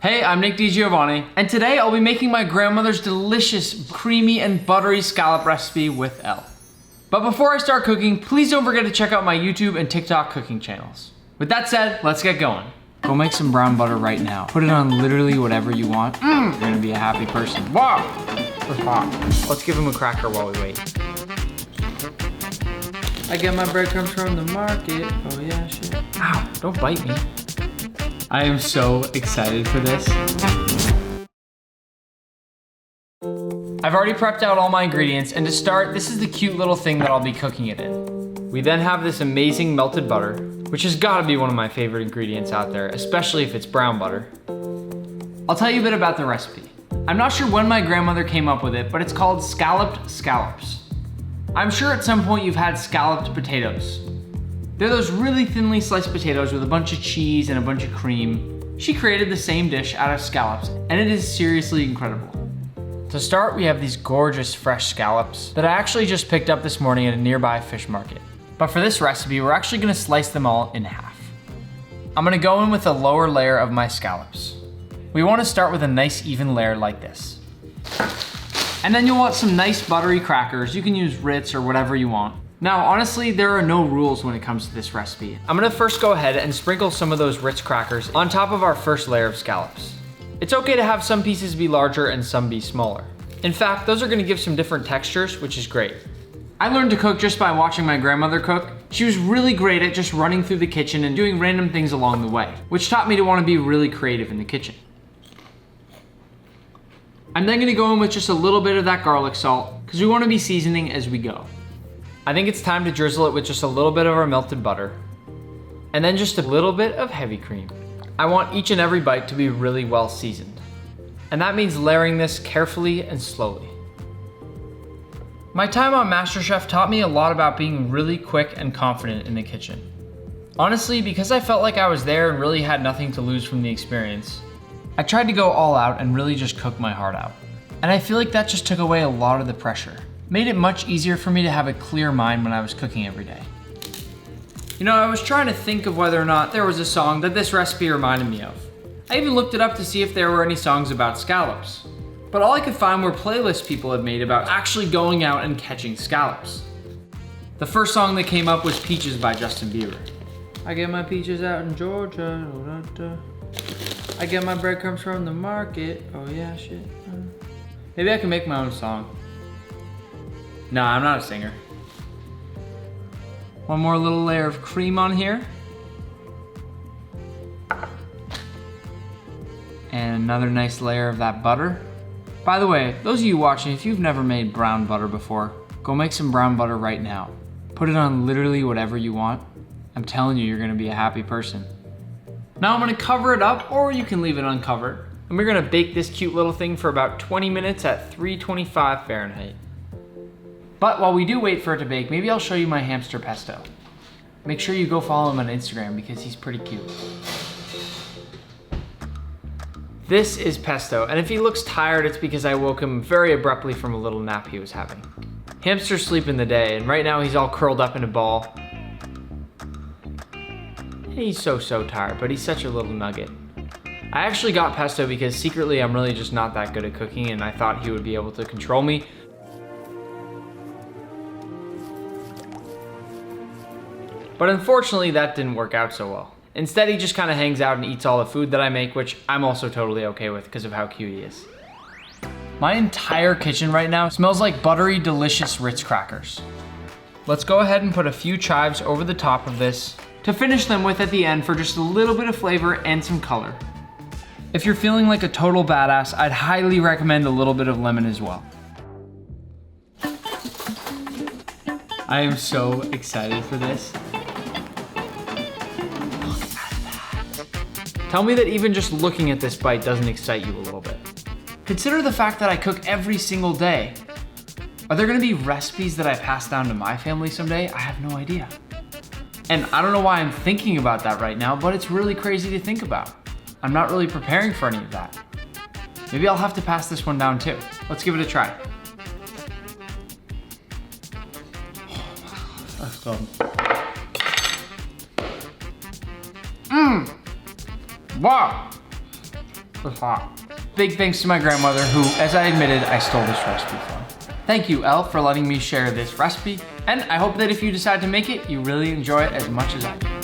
Hey, I'm DiGiovanni, and today I'll be making my grandmother's delicious, creamy and buttery scallop recipe with ELLE. But before I start cooking, please don't forget to check out my YouTube and TikTok cooking channels. With that said, let's get going. Go make some brown butter right now. Put it on literally whatever you want. You're gonna be a happy person. Wow, we're hot. Let's give him a cracker while we wait. I get my breadcrumbs from the market. Oh yeah, shit. Ow, don't bite me. I am so excited for this. I've already prepped out all my ingredients, and to start, this is the cute little thing that I'll be cooking it in. We then have this amazing melted butter, which has gotta be one of my favorite ingredients out there, especially if it's brown butter. I'll tell you a bit about the recipe. I'm not sure when my grandmother came up with it, but it's called Scalloped Scallops. I'm sure at some point you've had scalloped potatoes. They're those really thinly sliced potatoes with a bunch of cheese and a bunch of cream. She created the same dish out of scallops, and it is seriously incredible. To start, we have these gorgeous fresh scallops that I actually just picked up this morning at a nearby fish market. But for this recipe, we're actually gonna slice them all in half. I'm gonna go in with a lower layer of my scallops. We wanna start with a nice even layer like this. And then you'll want some nice buttery crackers. You can use Ritz or whatever you want. Now, honestly, there are no rules when it comes to this recipe. I'm gonna first go ahead and sprinkle some of those Ritz crackers on top of our first layer of scallops. It's okay to have some pieces be larger and some be smaller. In fact, those are gonna give some different textures, which is great. I learned to cook just by watching my grandmother cook. She was really great at just running through the kitchen and doing random things along the way, which taught me to wanna be really creative in the kitchen. I'm then gonna go in with just a little bit of that garlic salt, because we wanna be seasoning as we go. I think it's time to drizzle it with just a little bit of our melted butter, and then just a little bit of heavy cream. I want each and every bite to be really well seasoned, and that means layering this carefully and slowly. My time on MasterChef taught me a lot about being really quick and confident in the kitchen. Honestly, because I felt like I was there and really had nothing to lose from the experience, I tried to go all out and really just cook my heart out. And I feel like that just took away a lot of the pressure. Made it much easier for me to have a clear mind when I was cooking every day. You know, I was trying to think of whether or not there was a song that this recipe reminded me of. I even looked it up to see if there were any songs about scallops. But all I could find were playlists people had made about actually going out and catching scallops. The first song that came up was Peaches by Justin Bieber. I get my peaches out in Georgia. I get my breadcrumbs from the market. Oh yeah, shit. Maybe I can make my own song. No, I'm not a singer. One more little layer of cream on here. And another nice layer of that butter. By the way, those of you watching, if you've never made brown butter before, go make some brown butter right now. Put it on literally whatever you want. I'm telling you, you're gonna be a happy person. Now I'm gonna cover it up, or you can leave it uncovered. And we're gonna bake this cute little thing for about 20 minutes at 325 Fahrenheit. But while we do wait for it to bake, maybe I'll show you my hamster pesto. Make sure you go follow him on Instagram because he's pretty cute. This is Pesto, and if he looks tired, it's because I woke him very abruptly from a little nap he was having. Hamsters sleep in the day, and right now he's all curled up in a ball. He's so tired, but he's such a little nugget. I actually got Pesto because secretly I'm really just not that good at cooking, and I thought he would be able to control me. But unfortunately, that didn't work out so well. Instead, he just kind of hangs out and eats all the food that I make, which I'm also totally okay with because of how cute he is. My entire kitchen right now smells like buttery, delicious Ritz crackers. Let's go ahead and put a few chives over the top of this to finish them with at the end for just a little bit of flavor and some color. If you're feeling like a total badass, I'd highly recommend a little bit of lemon as well. I am so excited for this. Tell me that even just looking at this bite doesn't excite you a little bit. Consider the fact that I cook every single day. Are there gonna be recipes that I pass down to my family someday? I have no idea. And I don't know why I'm thinking about that right now, but it's really crazy to think about. I'm not really preparing for any of that. Maybe I'll have to pass this one down too. Let's give it a try. Let's go. Wow. It's hot. Big thanks to my grandmother who, as I admitted, I stole this recipe from. Thank you, Elle, for letting me share this recipe, and I hope that if you decide to make it, you really enjoy it as much as I do.